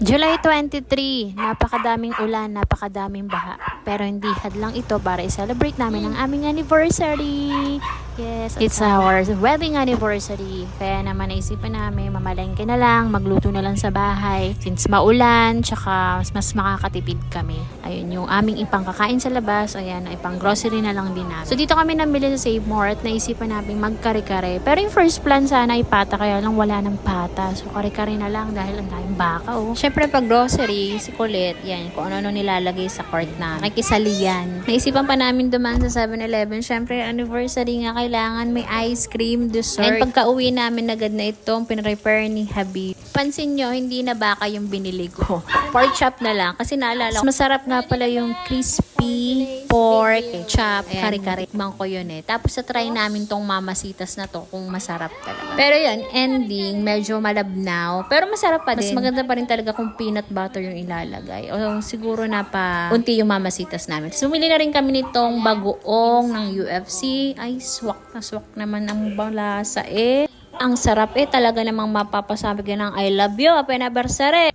July 23, napakadaming ulan, napakadaming baha. Pero hindi hadlang ito para i-celebrate namin ang aming anniversary. Yes, it's our wedding anniversary. Kaya naman naisipan namin, mamalengke na lang, magluto na lang sa bahay. Since maulan, tsaka mas makakatipid kami. Ayun yung aming ipangkakain sa labas. Ayan, ipang grocery na lang din namin. So dito kami namili sa Save More at naisipan namin magkare-kare. Pero yung first plan sana ay pata, kaya lang wala ng pata. So kare-kare na lang dahil ang daming baka oh. Siyempre pag grocery, si Colette, yan, kung ano-ano nilalagay sa cart na. Nakikisalian. Naisipan pa namin dumaan sa 7-Eleven. Siyempre, anniversary nga, kailangan may ice cream, dessert. And pagka uwi namin, agad na itong pinrepair ni Habib. Pansin nyo, hindi na baka yung binili ko. Pork chop na lang. Kasi naalala ko, masarap nga pala yung crispy pork chop. Kare-kare. Mang ko yun eh. Tapos sa try namin tong mamasitas na to kung masarap talaga. Pero yun, ending, medyo malabnaw. Pero masarap pa din. Mas maganda pa rin talaga kung peanut butter yung ilalagay. O siguro na pa unti yung mamasitas namin. Sumili na rin kami nitong bagoong ng UFC. Ay, swak na swak naman ang balasa eh. Ang sarap eh. Talaga namang mapapasabi ka ng I love you. Happy anniversary.